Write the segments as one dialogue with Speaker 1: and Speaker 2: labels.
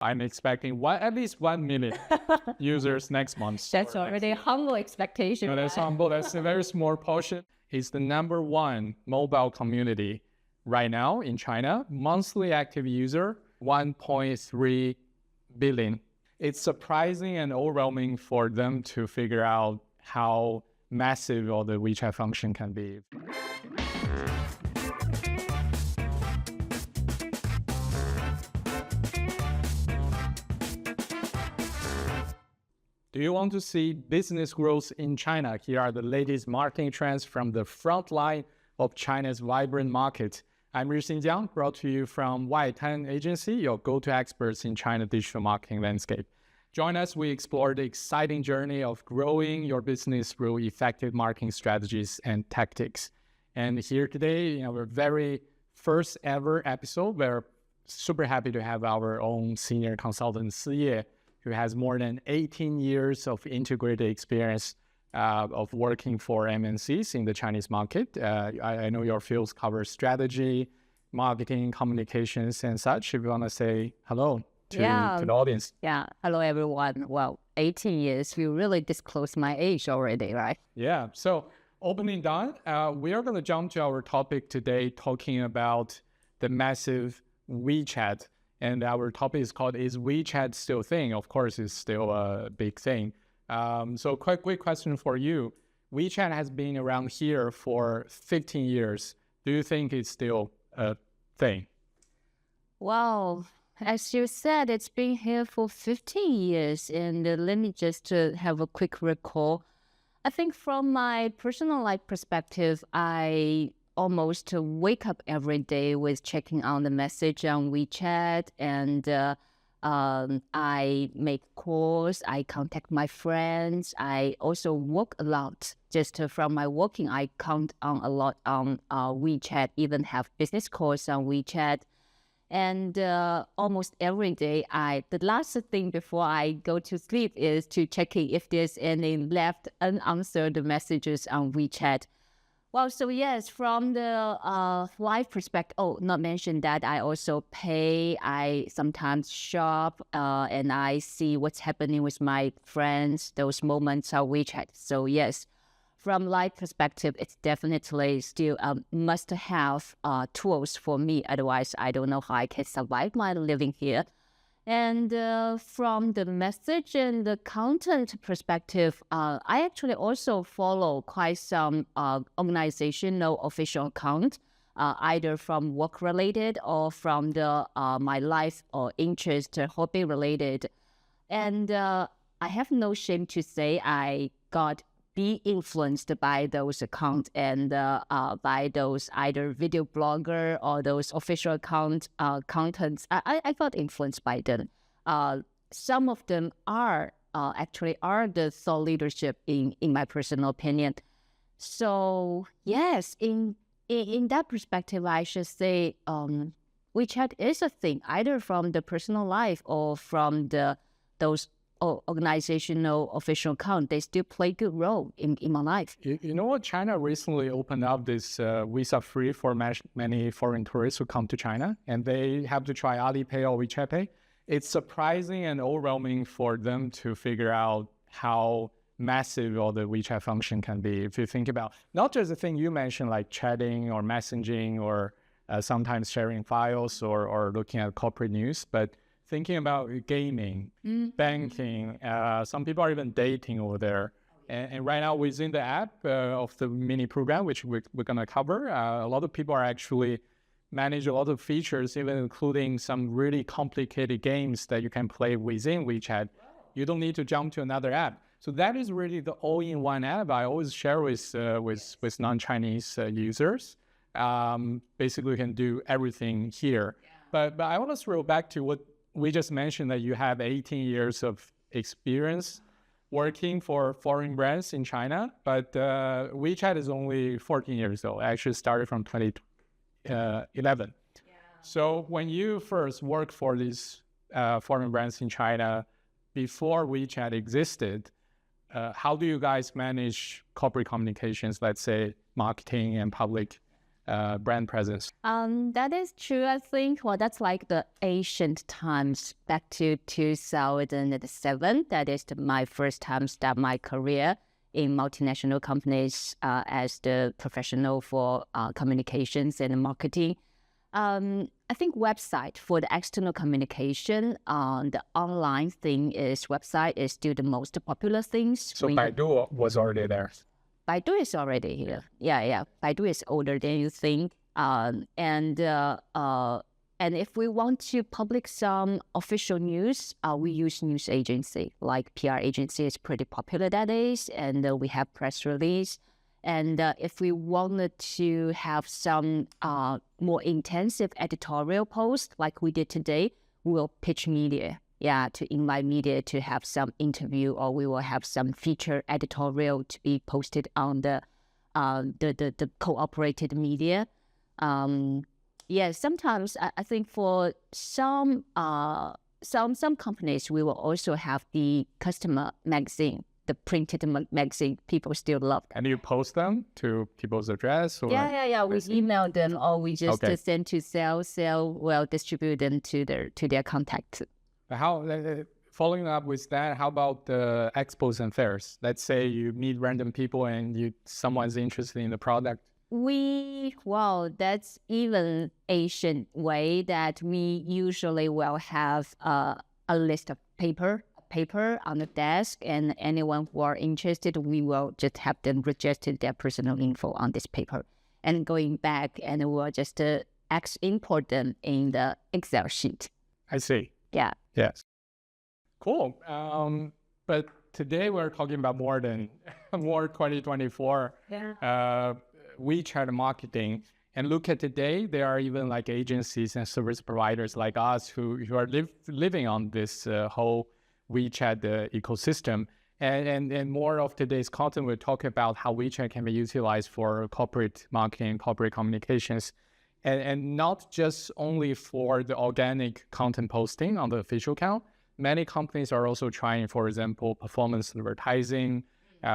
Speaker 1: I'm expecting at least 1 million users next month.
Speaker 2: That's already a humble expectation.
Speaker 1: No, that's humble. That's a very small portion. It's the #1 mobile community right now in China. Monthly active user, 1.3 billion. It's surprising and overwhelming for them to figure out how massive all the WeChat function can be. Do you want to see business growth in China? Here are the latest marketing trends from the front line of China's vibrant market. I'm Rixin Jiang, brought to you from Wechat Agency, your go-to experts in China digital marketing landscape. Join us, we explore the exciting journey of growing your business through effective marketing strategies and tactics. And here today, our very first ever episode, we're super happy to have our own senior consultant, Siye, who has more than 18 years of integrated experience of working for MNCs in the Chinese market. I know your fields cover strategy, marketing, communications, and such. If you want to say hello to the audience.
Speaker 2: Yeah, hello everyone. Well, 18 years, you really disclosed my age already, right?
Speaker 1: Yeah, so opening done, we are going to jump to our topic today, talking about the massive WeChat. And our topic is called, is WeChat still a thing? Of course, it's still a big thing. So quick question for you. WeChat has been around here for 15 years. Do you think it's still a thing?
Speaker 2: Well, as you said, it's been here for 15 years. And let me just have a quick recall. I think from my personal life perspective, I almost wake up every day with checking on the message on WeChat, and I make calls, I contact my friends. I also work a lot. Just from my working, I count on a lot on WeChat, even have business calls on WeChat. And almost every day, the last thing before I go to sleep is to check if there's any left unanswered messages on WeChat. Well, so yes, from the life perspective, not mention that I also pay, I sometimes shop, and I see what's happening with my friends, those moments on WeChat. So yes, from life perspective, it's definitely still must-have tools for me. Otherwise, I don't know how I can survive my living here. And from the message and the content perspective, I actually also follow quite some organizational official account, either from work-related or from the my life or interest or hobby-related. And I have no shame to say I got be influenced by those accounts and by those either video blogger or those official account contents. I got influenced by them. Some of them are actually the thought leadership in my personal opinion. So yes, in that perspective, I should say WeChat is a thing, either from the personal life or from those organizational official account. They still play a good role in my life.
Speaker 1: You know what? China recently opened up this visa-free for many foreign tourists who come to China, and they have to try Alipay or WeChat Pay. It's surprising and overwhelming for them to figure out how massive all the WeChat function can be. If you think about not just the thing you mentioned, like chatting or messaging or sometimes sharing files or looking at corporate news, but thinking about gaming, banking, some people are even dating over there. And right now within the app of the mini program, which we're going to cover, a lot of people are actually manage a lot of features, even including some really complicated games that you can play within WeChat. You don't need to jump to another app. So that is really the all-in-one app I always share with non-Chinese users. Basically, you can do everything here. But I want to throw back to what we just mentioned, that you have 18 years of experience working for foreign brands in China, but WeChat is only 14 years old. I actually started from 2011. So when you first worked for these foreign brands in China, before WeChat existed, how do you guys manage corporate communications, let's say marketing and public brand presence?
Speaker 2: That is true, I think. Well, that's like the ancient times back to 2007. That is my first time start my career in multinational companies as the professional for communications and marketing. I think website for the external communication, the online thing is website is still the most popular things.
Speaker 1: So Baidu was already there.
Speaker 2: Baidu is already here. Yeah. Baidu is older than you think. And if we want to publish some official news, we use news agency. Like PR agency is pretty popular that days, and we have press release. And if we wanted to have some more intensive editorial post like we did today, we'll pitch media. Yeah, to invite media to have some interview, or we will have some feature editorial to be posted on the cooperated media. Sometimes I think for some companies we will also have the customer magazine, the printed magazine. People still love.
Speaker 1: And you post them to people's address? Or?
Speaker 2: Yeah. We email them, or we just send to sell. Well, distribute them to their contact.
Speaker 1: How, following up with that, how about the expos and fairs? Let's say you meet random people and someone's interested in the product.
Speaker 2: That's even Asian way that we usually will have a list of paper on the desk, and anyone who are interested, we will just have them register their personal info on this paper, and going back, and we'll just import them in the Excel sheet.
Speaker 1: I see.
Speaker 2: Yeah.
Speaker 1: Yes. Cool. But today we're talking about more 2024 WeChat marketing. And look at today, there are even like agencies and service providers like us who are living on this whole WeChat ecosystem. And more of today's content will talk about how WeChat can be utilized for corporate marketing, corporate communications. And not just only for the organic content posting on the official account. Many companies are also trying, for example, performance advertising.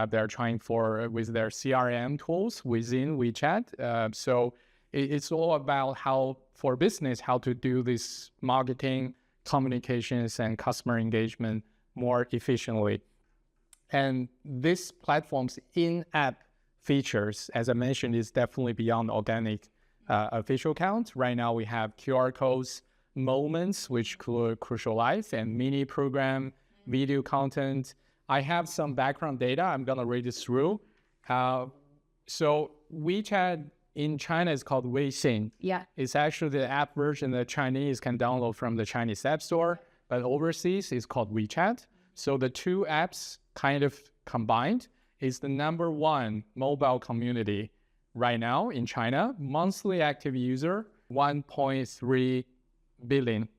Speaker 1: They're trying with their CRM tools within WeChat. So it's all about how to do this marketing, communications, and customer engagement more efficiently. And this platform's in-app features, as I mentioned, is definitely beyond organic official accounts. Right now we have QR codes, moments, which could crucial life, and mini program, video content. I have some background data. I'm going to read it through. So WeChat in China is called Rixin.
Speaker 2: Yeah.
Speaker 1: It's actually the app version that Chinese can download from the Chinese App Store, but overseas it's called WeChat. So the two apps kind of combined is the #1 mobile community right now in China. Monthly active user, 1.3 billion,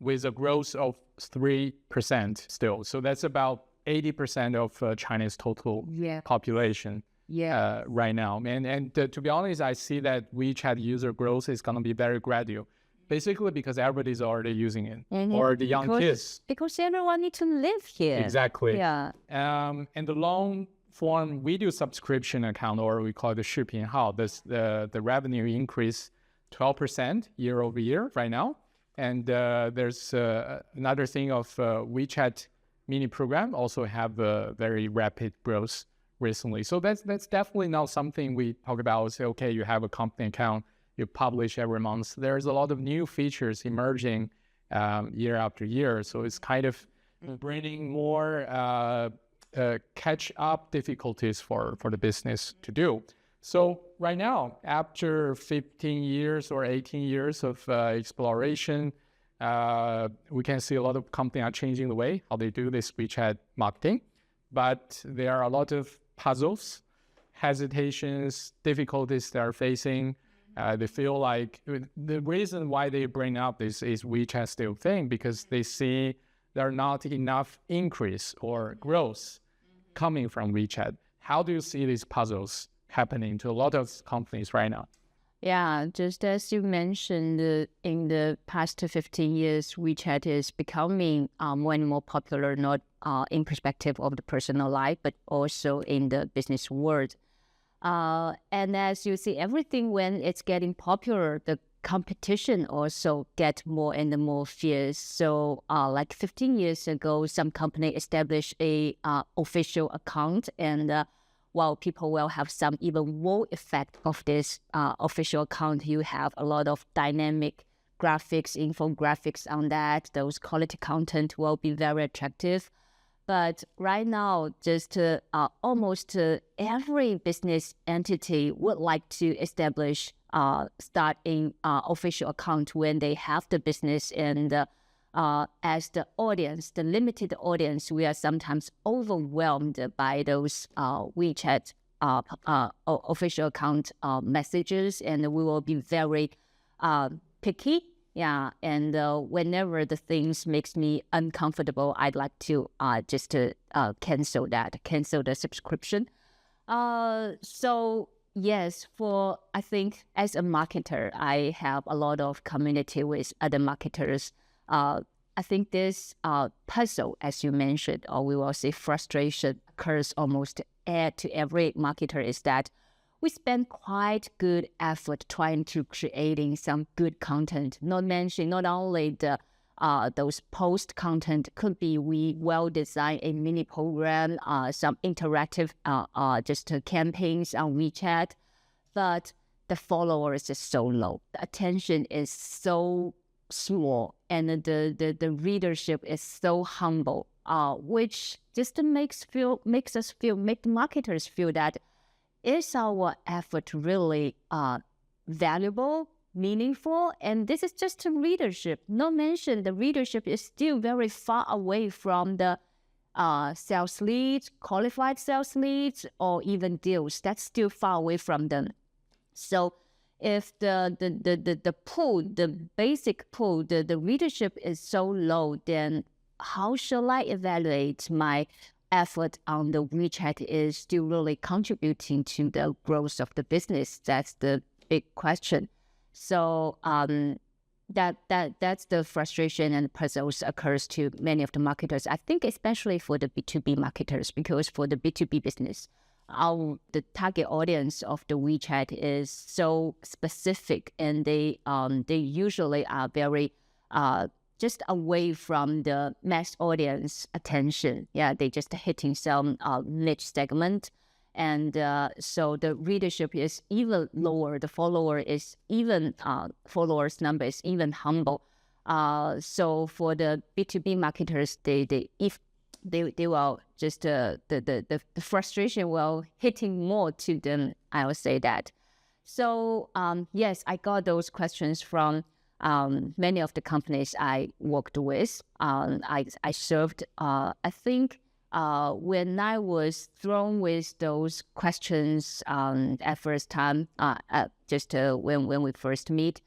Speaker 1: with a growth of 3% still. So that's about 80% of China's total population right now. And to be honest, I see that WeChat user growth is going to be very gradual, basically because everybody's already using it, or the young kids.
Speaker 2: Because everyone needs to live here.
Speaker 1: Exactly.
Speaker 2: Yeah.
Speaker 1: And the long form video subscription account, or we call it the 视频号, the revenue increased 12% year over year right now. And there's another thing of WeChat mini program also have a very rapid growth recently. So that's definitely not something we talk about. Say, okay, you have a company account, you publish every month. There's a lot of new features emerging year after year. So it's kind of bringing more catch-up difficulties for the business to do. So right now, after 15 years or 18 years of exploration, we can see a lot of companies are changing the way how they do this WeChat marketing. But there are a lot of puzzles, hesitations, difficulties they are facing. They feel like the reason why they bring up this is WeChat still thing, because they see there are not enough increase or growth coming from WeChat. How do you see these puzzles happening to a lot of companies right now?
Speaker 2: Yeah, just as you mentioned, in the past 15 years, WeChat is becoming more and more popular, not in perspective of the personal life, but also in the business world. And as you see, everything when it's getting popular, the competition also get more and more fierce. So like 15 years ago, some company established a official account, and while people will have some even more effect of this official account, you have a lot of dynamic graphics, infographics on that. Those quality content will be very attractive. But right now, just almost every business entity would like to establish, start an official account when they have the business. And as the audience, the limited audience, we are sometimes overwhelmed by those WeChat official account messages, and we will be very picky. Yeah, and whenever the things makes me uncomfortable, I'd like to just cancel the subscription. So yes, I think as a marketer, I have a lot of community with other marketers. I think this puzzle, as you mentioned, or we will say frustration, occurs almost to every marketer, is that we spend quite good effort trying to creating some good content. Not only the those post content, could be we well design a mini program, some interactive just campaigns on WeChat, but the followers is so low, the attention is so small, and the readership is so humble, which just makes the marketers feel that, is our effort really valuable, meaningful? And this is just the readership. Not mention the readership is still very far away from the sales leads, qualified sales leads, or even deals. That's still far away from them. So if the pool, the basic pool, the readership is so low, then how shall I evaluate my effort on the WeChat is still really contributing to the growth of the business? That's the big question. So that's the frustration and puzzles occurs to many of the marketers. I think especially for the B2B marketers, because for the B2B business, the target audience of the WeChat is so specific, and they usually are very just away from the mass audience attention. Yeah, they just hitting some niche segment. And so the readership is even lower. The followers number is even humble. So for the B2B marketers, they will just the frustration will hitting more to them. I will say that. So yes, I got those questions from many of the companies I worked with. I served. I think when I was thrown with those questions at first time, just when we first meet,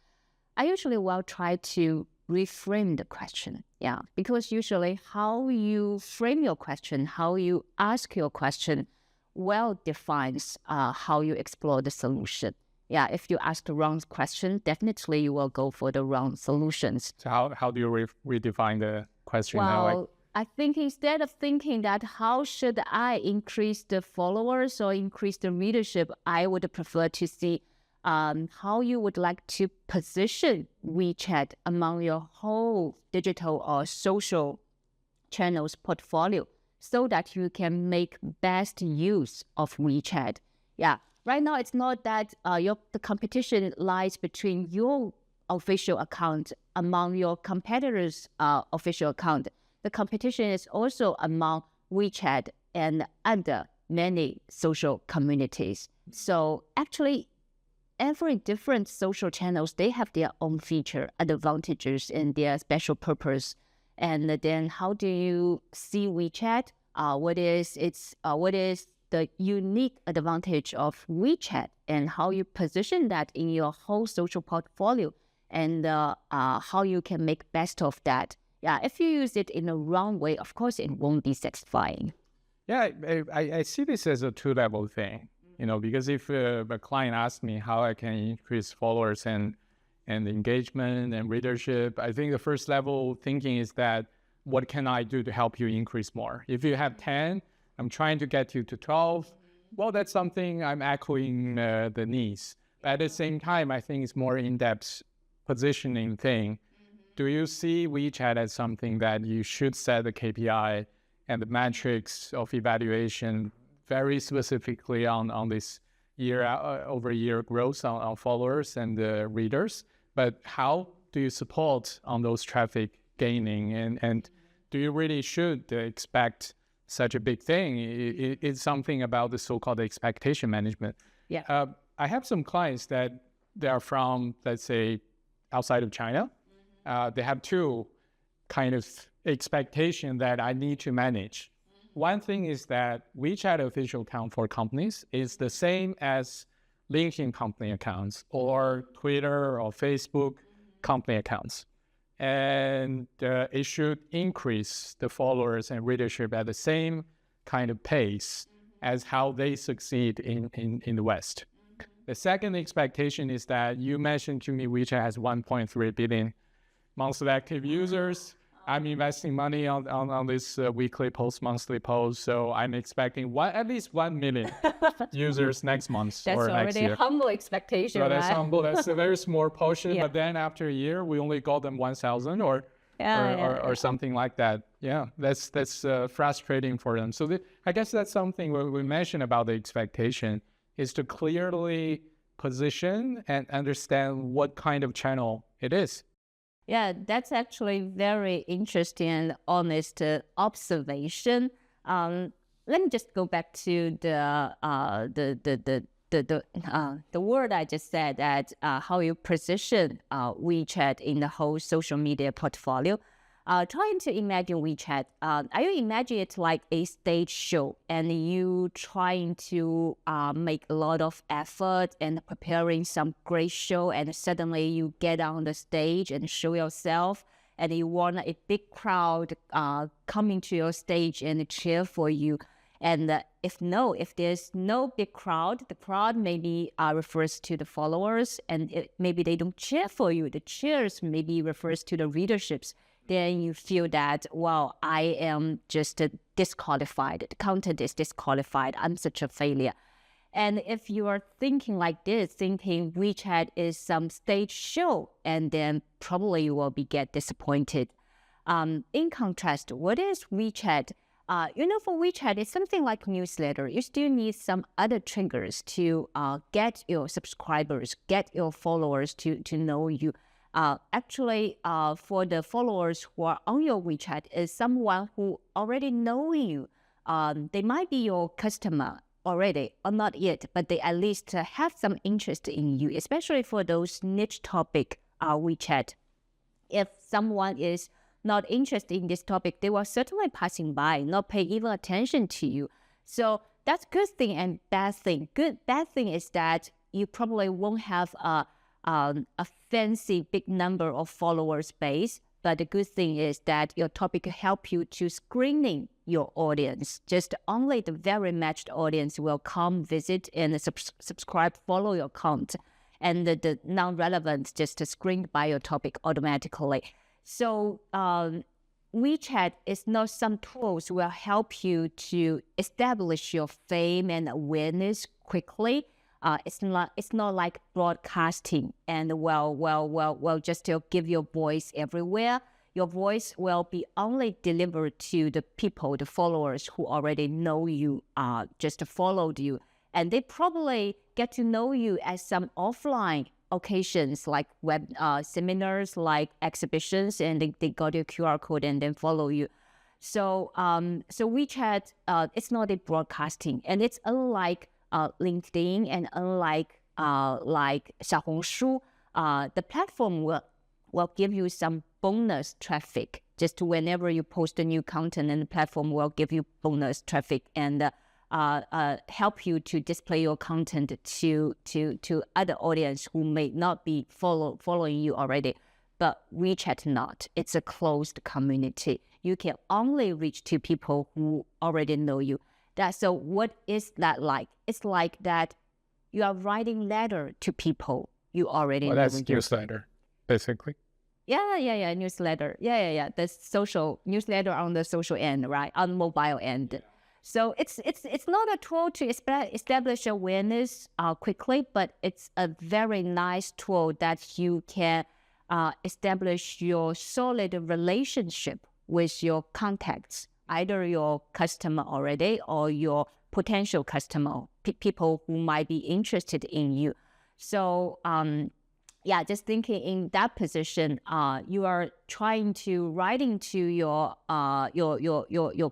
Speaker 2: I usually will try to reframe the question. Yeah, because usually how you frame your question, how you ask your question, well defines how you explore the solution. Yeah, if you ask the wrong question, definitely you will go for the wrong solutions.
Speaker 1: So how do you redefine the question now?
Speaker 2: Well, I think instead of thinking that how should I increase the followers or increase the readership, I would prefer to see how you would like to position WeChat among your whole digital or social channels portfolio, so that you can make best use of WeChat. Yeah. Right now, it's not that the competition lies between your official account among your competitors' official account. The competition is also among WeChat and other many social communities. So actually, every different social channels, they have their own feature, advantages, and their special purpose. And then how do you see WeChat? What is the unique advantage of WeChat, and how you position that in your whole social portfolio, and how you can make best of that. Yeah, if you use it in a wrong way, of course, it won't be satisfying.
Speaker 1: Yeah, I see this as a two-level thing, because if a client asks me how I can increase followers and engagement and readership, I think the first level thinking is that, what can I do to help you increase more? If you have 10, I'm trying to get you to 12. Well, that's something I'm echoing the needs. But at the same time, I think it's more in-depth positioning thing. Do you see WeChat as something that you should set the KPI and the metrics of evaluation very specifically on this year over year growth on followers and readers? But how do you support on those traffic gaining? And do you really should expect such a big thing? It's something about the so-called expectation management.
Speaker 2: Yeah.
Speaker 1: I have some clients that they are from, let's say, outside of China. They have two kind of expectation that I need to manage. One thing is that WeChat official account for companies is the same as LinkedIn company accounts or Twitter or Facebook company accounts. And it should increase the followers and readership at the same kind of pace as how they succeed in the West. The second expectation is that you mentioned to me WeChat has 1.3 billion monthly active users. I'm investing money on this weekly post, monthly post, so I'm expecting at least 1 million users next month
Speaker 2: That's
Speaker 1: or next
Speaker 2: already
Speaker 1: year.
Speaker 2: a humble expectation,
Speaker 1: So
Speaker 2: right?
Speaker 1: that's humble. That's a very small portion.
Speaker 2: Yeah.
Speaker 1: But then after a year, we only got them 1,000 or something like that. Yeah, that's frustrating for them. So I guess that's something we mentioned about the expectation is to clearly position and understand what kind of channel it is.
Speaker 2: Yeah, that's actually very interesting and honest observation. Let me just go back to the word I just said, that how you position WeChat in the whole social media portfolio. Trying to imagine WeChat, are you imagine it like a stage show and you trying to make a lot of effort and preparing some great show, and suddenly you get on the stage and show yourself and you want a big crowd coming to your stage and cheer for you. And if there's no big crowd, the crowd maybe refers to the followers, and maybe they don't cheer for you. The cheers maybe refers to the readerships. Then you feel that, wow, I am just disqualified. The content is disqualified. I'm such a failure. And if you are thinking like this, thinking WeChat is some stage show, and then probably you will get disappointed. In contrast, what is WeChat? For WeChat, it's something like newsletter. You still need some other triggers to get your subscribers, get your followers to know you. For the followers who are on your WeChat is someone who already know you. They might be your customer already or not yet, but they at least have some interest in you, especially for those niche topic WeChat. If someone is not interested in this topic, they will certainly passing by, not pay even attention to you. So that's good thing and bad thing. Bad thing is that you probably won't have a fancy big number of followers base, but the good thing is that your topic help you to screening your audience. Just only the very matched audience will come visit and subscribe, follow your account, and the non-relevant just screened by your topic automatically. So WeChat is not some tools will help you to establish your fame and awareness quickly. It's not like broadcasting and just to give your voice everywhere. Your voice will be only delivered to the people, the followers who already know you, just followed you, and they probably get to know you at some offline occasions like web seminars, like exhibitions, and they got your QR code and then follow you. So WeChat, it's not a broadcasting, and it's unlike LinkedIn and unlike like 小红书, the platform will give you some bonus traffic just whenever you post a new content, and the platform will give you bonus traffic and help you to display your content to other audience who may not be following you already. But WeChat not. It's a closed community. You can only reach to people who already know you. So what is that like? It's like that you are writing letter to people you already know.
Speaker 1: That's newsletter, basically.
Speaker 2: Yeah, newsletter. Yeah. The social newsletter on the social end, right? On mobile end. So it's not a tool to establish awareness quickly, but it's a very nice tool that you can establish your solid relationship with your contacts, either your customer already or your potential customer, people who might be interested in you. So yeah, just thinking in that position, you are trying to write into your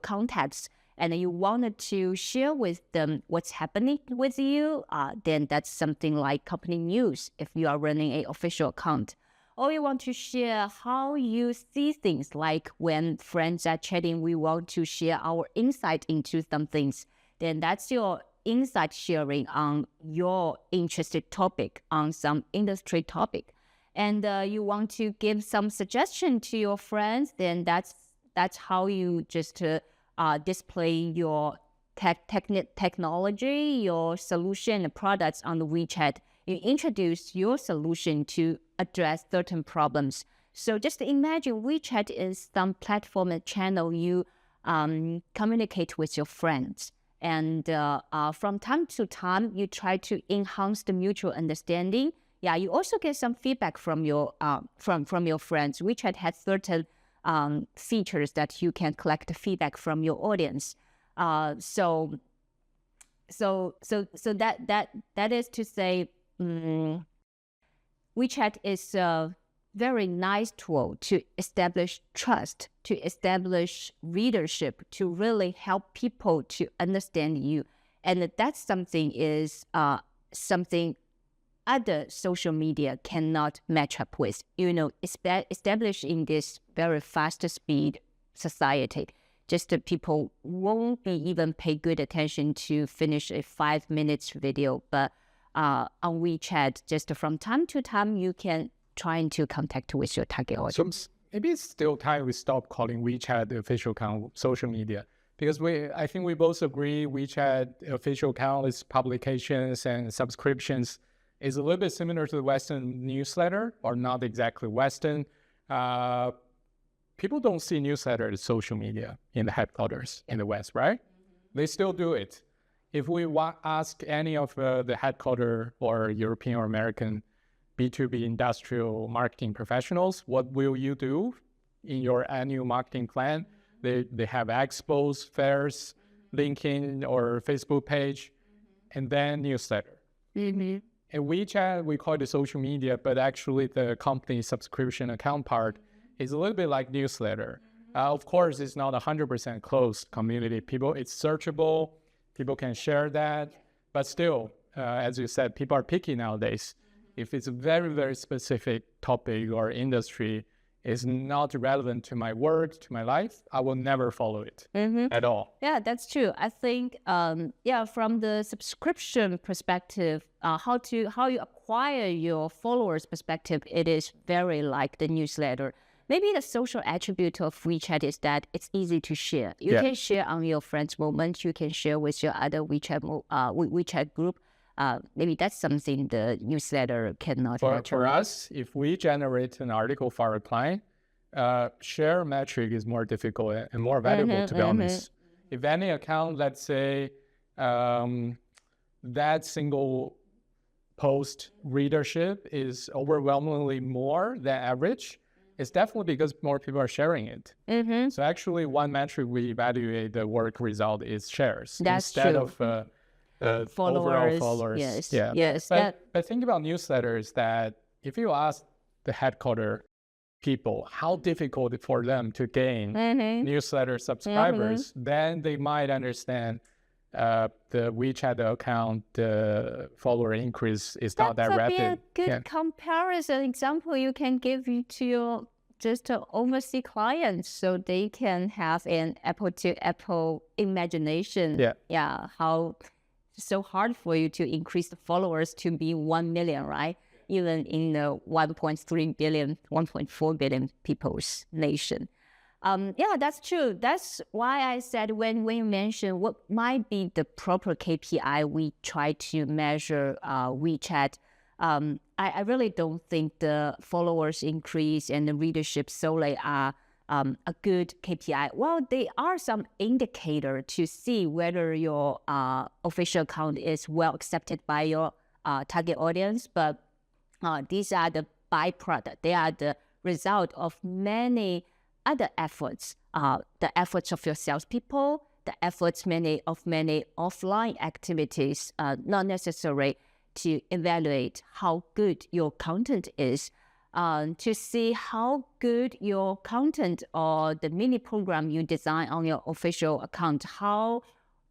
Speaker 2: contacts, and you wanted to share with them what's happening with you. Then that's something like company news if you are running an official account. Or you want to share how you see things, like when friends are chatting, we want to share our insight into some things. Then that's your insight sharing on your interested topic, on some industry topic. And you want to give some suggestion to your friends, then that's how you just display your technology, your solution and products on the WeChat. You introduce your solution to address certain problems. So just imagine WeChat is some platform and channel you communicate with your friends. And from time to time, you try to enhance the mutual understanding. Yeah, you also get some feedback from your from your friends. WeChat has certain features that you can collect feedback from your audience. So that is to say, WeChat is a very nice tool to establish trust, to establish readership, to really help people to understand you. And that's something other social media cannot match up with. Established in this very fast speed society, just people won't be even pay good attention to finish a 5 minutes video, but on WeChat, just from time to time, you can try to contact with your target audience.
Speaker 1: So maybe it's still time we stop calling WeChat the official account social media, because I think we both agree WeChat official account is publications and subscriptions is a little bit similar to the Western newsletter, or not exactly Western. People don't see newsletter as social media in the headquarters in the West, right? They still do it. If we ask any of the headquarter or European or American B2B industrial marketing professionals, what will you do in your annual marketing plan? They have expos, fairs, LinkedIn or Facebook page, and then newsletter. And WeChat, we call it social media, but actually the company subscription account part is a little bit like newsletter. Of course, it's not 100% closed community. It's searchable. People can share that, but still, as you said, people are picky nowadays. If it's a very, very specific topic or industry is not relevant to my work, to my life, I will never follow it at all.
Speaker 2: Yeah, that's true. I think, from the subscription perspective, how you acquire your followers perspective, it is very like the newsletter. Maybe the social attribute of WeChat is that it's easy to share. You can share on your friends' moment. You can share with your other WeChat group. Maybe that's something the newsletter cannot match.
Speaker 1: For us, if we generate an article for our client, share metric is more difficult and more valuable, to be honest. If any account, let's say, that single post readership is overwhelmingly more than average, it's definitely because more people are sharing it. So actually, one metric we evaluate the work result is shares instead of overall followers.
Speaker 2: Yes.
Speaker 1: But think about newsletters, that if you ask the headquarter people how difficult for them to gain newsletter subscribers, then they might understand the WeChat account, the follower increase is not that rapid.
Speaker 2: That's a good comparison example you can give to your overseas clients, so they can have an apple-to-apple imagination. How so hard for you to increase the followers to be 1 million, right? Even in the 1.3 billion, 1.4 billion people's nation. That's true. That's why I said when you mentioned what might be the proper KPI we try to measure WeChat, I really don't think the followers increase and the readership solely are a good KPI? Well, there are some indicator to see whether your official account is well accepted by your target audience, but these are the byproduct. They are the result of many other efforts, the efforts of your salespeople, the efforts of many offline activities, not necessary to evaluate how good your content is, to see how good your content or the mini program you design on your official account, how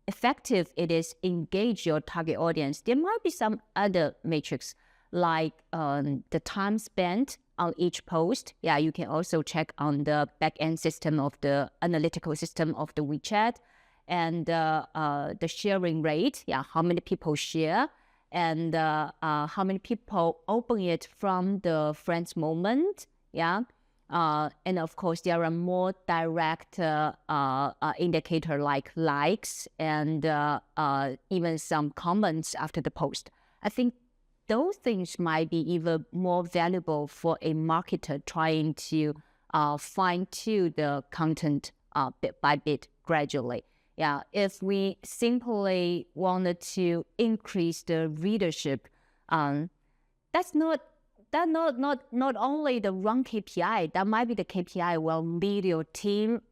Speaker 2: effective it is engage your target audience. There might be some other metrics like the time spent on each post. Yeah, you can also check on the back-end system of the analytical system of the WeChat, and the sharing rate. Yeah, how many people share, and how many people open it from the friends moment. Yeah, and of course there are more direct indicator like likes and even some comments after the post. I think those things might be even more valuable for a marketer trying to fine-tune the content bit by bit gradually. Yeah, if we simply wanted to increase the readership, that's not only the wrong KPI. That might be the KPI will lead your team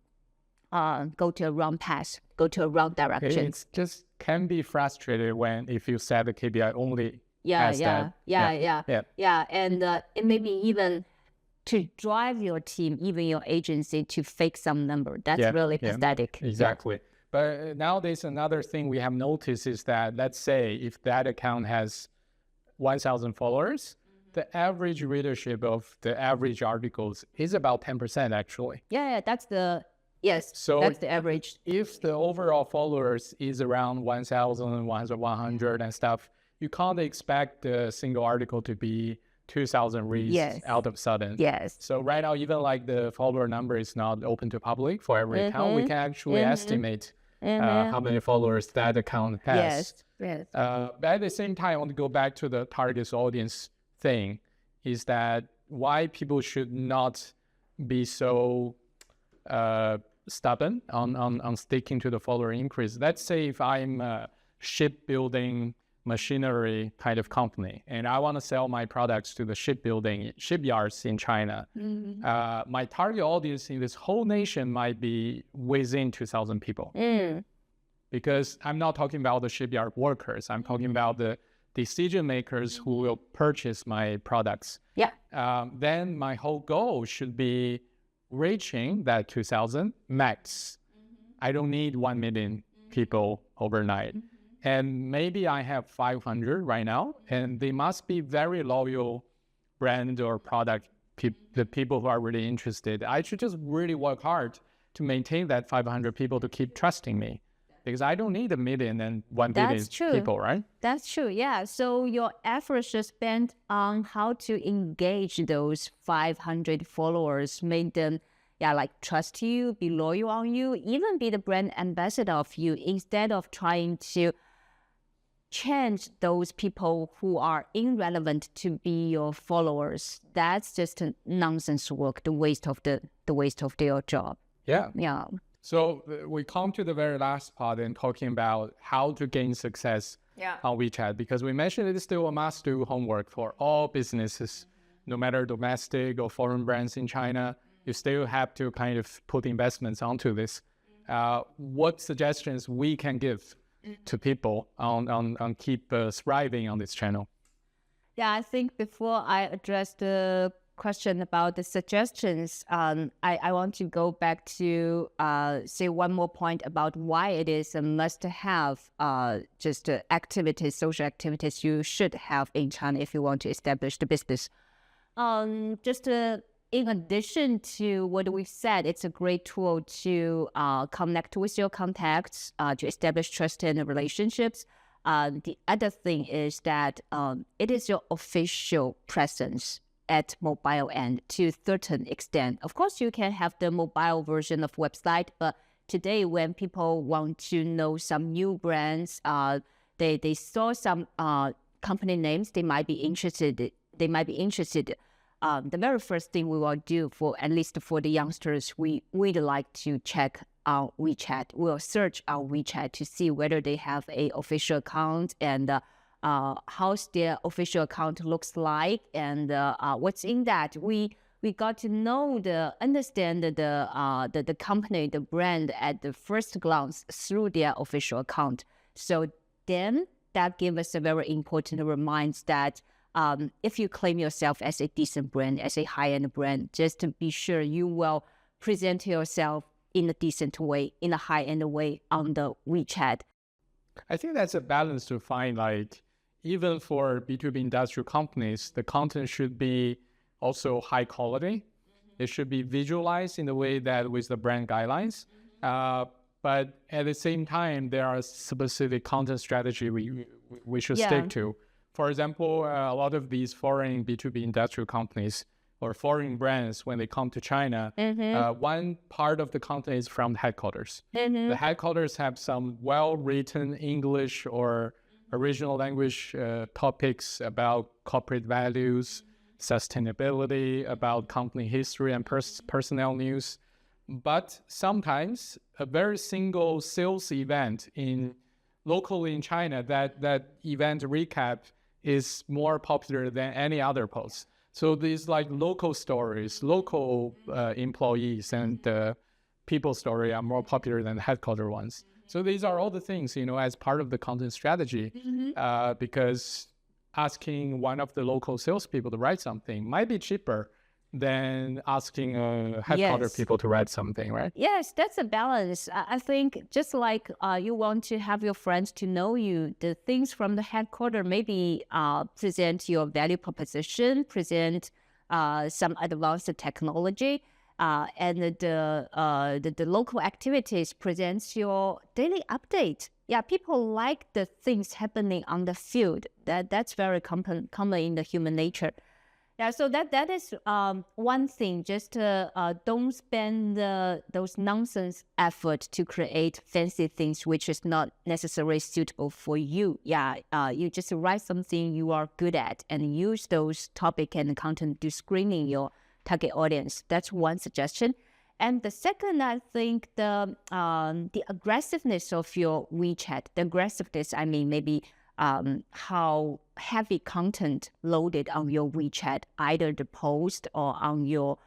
Speaker 2: go to a wrong path, go to a wrong direction.
Speaker 1: It just can be frustrated if you set the KPI only.
Speaker 2: Yeah, and it may be even to drive your team, even your agency, to fake some number. That's really pathetic.
Speaker 1: Exactly. But nowadays, another thing we have noticed is that, let's say, if that account has 1,000 followers, the average readership of the average articles is about 10%, actually.
Speaker 2: That's the average.
Speaker 1: If the overall followers is around 1,000, 100 and stuff, you can't expect the single article to be 2,000 reads out of sudden.
Speaker 2: Yes.
Speaker 1: So right now, even like the follower number is not open to public for every account, we can actually estimate how many followers that account has.
Speaker 2: Yes.
Speaker 1: But at the same time, I want to go back to the target audience thing, is that why people should not be so stubborn on sticking to the follower increase. Let's say if I'm a shipbuilding machinery kind of company and I want to sell my products to the shipyards in China, my target audience in this whole nation might be within 2,000 people. Because I'm not talking about the shipyard workers, I'm talking about the decision makers who will purchase my products. Then my whole goal should be reaching that 2,000 max. I don't need 1 million people overnight. And maybe I have 500 right now, and they must be very loyal brand or product, the people who are really interested. I should just really work hard to maintain that 500 people to keep trusting me, because I don't need 1 million and 1 billion people, right?
Speaker 2: That's true, yeah. So your efforts should spend on how to engage those 500 followers, make them trust you, be loyal on you, even be the brand ambassador of you, instead of trying to change those people who are irrelevant to be your followers. That's just a nonsense work, the waste of their job.
Speaker 1: Yeah. So we come to the very last part in talking about how to gain success on WeChat, because we mentioned it is still a must-do homework for all businesses, no matter domestic or foreign brands in China. You still have to kind of put investments onto this. What suggestions we can give to people on keep thriving on this channel?
Speaker 2: Yeah, I think before I address the question about the suggestions, I want to go back to say one more point about why it is a must-have social activities you should have in China if you want to establish the business. In addition to what we've said, it's a great tool to connect with your contacts, to establish trust and relationships. The other thing is that it is your official presence at mobile end to a certain extent. Of course, you can have the mobile version of website, but today when people want to know some new brands, they saw some company names, they might be interested the very first thing we will do for, at least for the youngsters, we'd like to check our WeChat. We'll search our WeChat to see whether they have a official account and how's their official account looks like and what's in that. We got to know understand the company, the brand at the first glance through their official account. So then that gives us a very important reminder that if you claim yourself as a decent brand, as a high-end brand, just to be sure you will present yourself in a decent way, in a high-end way on the WeChat.
Speaker 1: I think that's a balance to find, like, even for B2B industrial companies, the content should be also high quality. It should be visualized in the way that with the brand guidelines. But at the same time, there are specific content strategy we should stick to. For example, a lot of these foreign B2B industrial companies or foreign brands, when they come to China, one part of the content is from the headquarters. The headquarters have some well-written English or original language topics about corporate values, sustainability, about company history and personnel news. But sometimes a very single sales event locally in China, that event recap is more popular than any other post. So these like local stories, local employees and people story are more popular than the headquarter ones. So these are all the things, as part of the content strategy, because asking one of the local salespeople to write something might be cheaper than asking headquarter people to write something, right?
Speaker 2: Yes, that's a balance. I think just like you want to have your friends to know you, the things from the headquarter maybe present your value proposition, present some advanced technology, and the local activities presents your daily update. Yeah, people like the things happening on the field. That's very common in the human nature. Yeah, so that is one thing. Just don't spend those nonsense effort to create fancy things which is not necessarily suitable for you. Yeah, you just write something you are good at and use those topic and content to screening your target audience. That's one suggestion. And the second, I think the aggressiveness of your WeChat. The aggressiveness, I mean, maybe how heavy content loaded on your WeChat, either the post or on your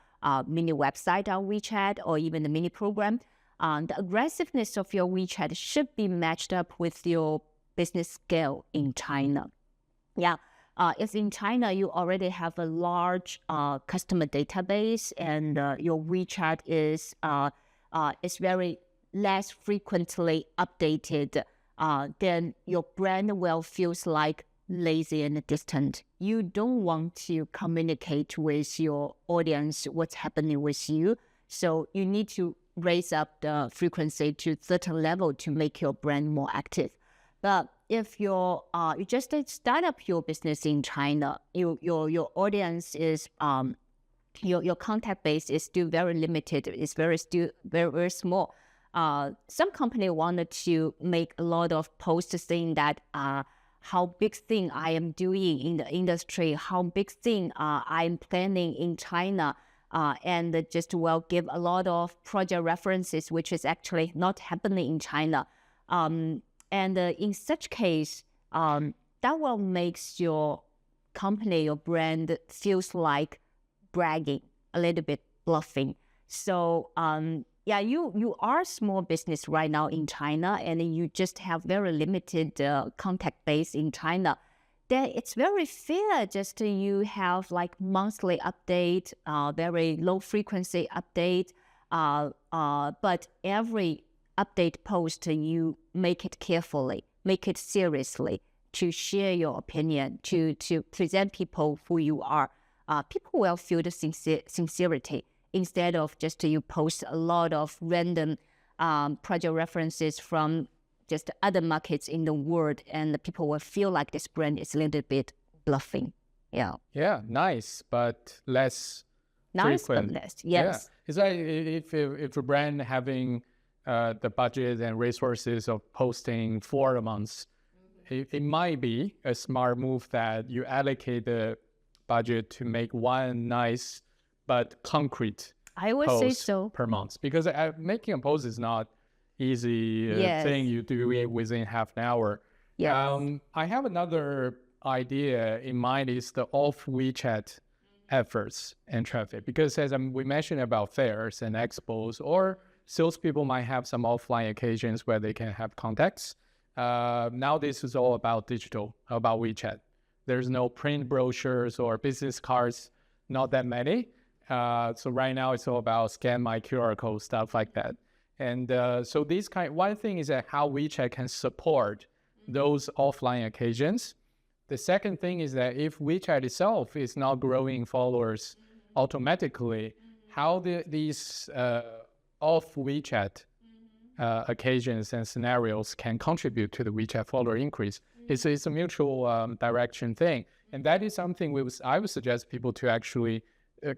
Speaker 2: mini website on WeChat or even the mini program. The aggressiveness of your WeChat should be matched up with your business scale in China. Yeah, if in China you already have a large customer database and your WeChat is very less frequently updated, then your brand will feel like lazy and distant. You don't want to communicate with your audience what's happening with you. So you need to raise up the frequency to a certain level to make your brand more active. But if you just start up your business in China, your audience is your contact base is still very limited. It's still very small. Some company wanted to make a lot of posts saying that how big thing I am doing in the industry, how big thing I'm planning in China, and just will give a lot of project references, which is actually not happening in China. And in such case, that will make your company, your brand feels like bragging, a little bit bluffing. So yeah, you are a small business right now in China, and you just have very limited contact base in China. Then it's very fair just you have like monthly update, very low frequency update, but every update post you make it carefully, make it seriously, to share your opinion, to present people who you are. People will feel the sincerity. Instead of just you post a lot of random project references from just other markets in the world, and people will feel like this brand is a little bit bluffing. Yeah.
Speaker 1: Yeah, nice, but less
Speaker 2: nice
Speaker 1: frequent.
Speaker 2: But less, yes.
Speaker 1: Yeah. It's like if a brand having the budget and resources of posting 4 months, it might be a smart move that you allocate the budget to make one nice but concrete
Speaker 2: I would say
Speaker 1: post
Speaker 2: so.
Speaker 1: per month? Because making a post is not easy thing you do it within half an hour. I have another idea in mind is the off WeChat efforts and traffic, because as we mentioned about fairs and expos, or salespeople might have some offline occasions where they can have contacts. Now this is all about digital, about WeChat. There's no print brochures or business cards, not that many. So right now it's all about scan my QR code, stuff like that. And so one thing is that how WeChat can support those offline occasions. The second thing is that if WeChat itself is not growing followers automatically, how these off WeChat occasions and scenarios can contribute to the WeChat follower increase. It's a mutual direction thing. And that is something I would suggest people to actually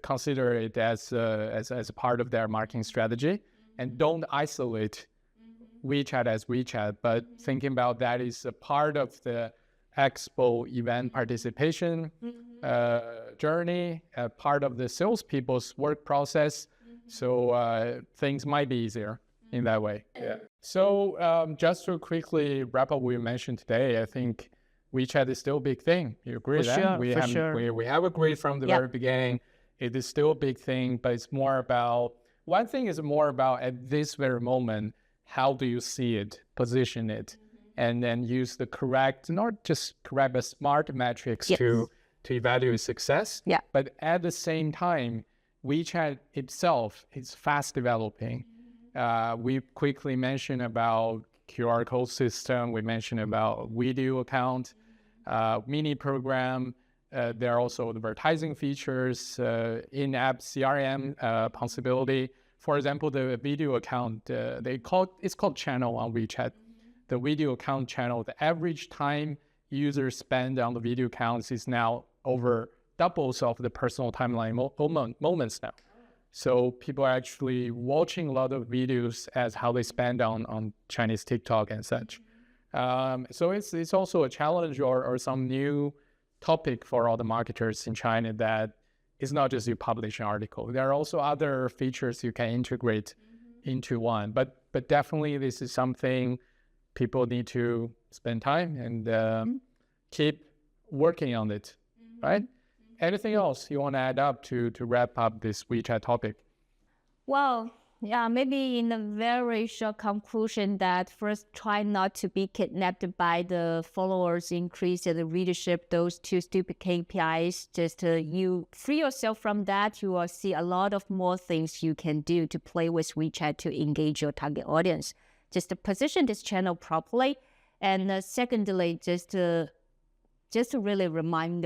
Speaker 1: consider it as a part of their marketing strategy, and don't isolate WeChat as WeChat, but thinking about that is a part of the expo event participation journey, part of the salespeople's work process. So things might be easier in that way. So just to quickly wrap up what we mentioned today, I think WeChat is still a big thing. You agree with that? We have agreed from the very beginning. It is still a big thing, but it's more about, one thing is more about at this very moment, how do you see it, position it, and then use the correct, not just correct, but smart metrics to evaluate success. But at the same time, WeChat itself is fast developing. We quickly mentioned about QR code system. We mentioned about video account, mini program. There are also advertising features, in-app CRM possibility. For example, the video account, it's called channel on WeChat. The video account channel, the average time users spend on the video accounts is now over doubles of the personal timeline moments now. So people are actually watching a lot of videos as how they spend on Chinese TikTok and such. So it's also a challenge or some new topic for all the marketers in China, that it's not just you publish an article. There are also other features you can integrate into one. But definitely this is something people need to spend time and keep working on it, right? Anything else you want to add up to wrap up this WeChat topic?
Speaker 2: Well, yeah, maybe in a very short conclusion, that first, try not to be kidnapped by the followers increase and the readership, those two stupid KPIs. Just you free yourself from that, you will see a lot of more things you can do to play with WeChat to engage your target audience. Just to position this channel properly. And secondly, just to really remind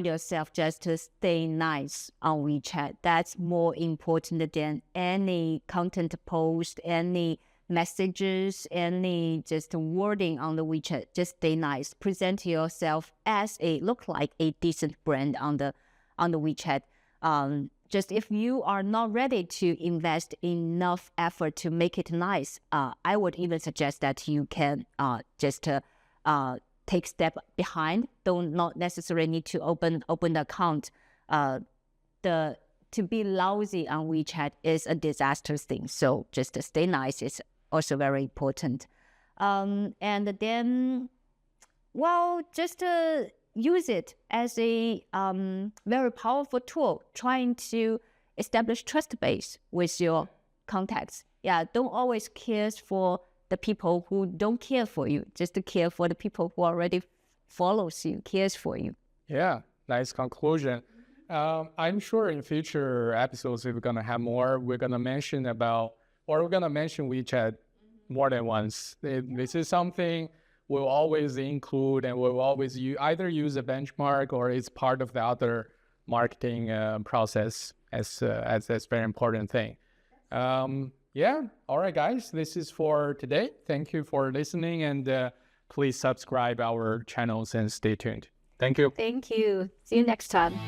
Speaker 2: yourself just to stay nice on WeChat. That's more important than any content post, any messages, any just wording on the WeChat. Just stay nice. Present yourself as look like a decent brand on the WeChat. Just if you are not ready to invest enough effort to make it nice, I would even suggest that you can take step behind. Don't not necessarily need to open the account. To be lousy on WeChat is a disaster thing. So just to stay nice is also very important. And then, well, just use it as a very powerful tool, trying to establish trust base with your contacts. Yeah, don't always care for the people who don't care for you, just to care for the people who already follows you, cares for you.
Speaker 1: Yeah, nice conclusion. I'm sure in future episodes, if we're going to have more, we're going to mention WeChat more than once. This is something we'll always include, and we'll always either use a benchmark or it's part of the other marketing process as very important thing. Yeah. All right, guys, this is for today. Thank you for listening, and please subscribe our channels and stay tuned. Thank you.
Speaker 2: Thank you. See you next time.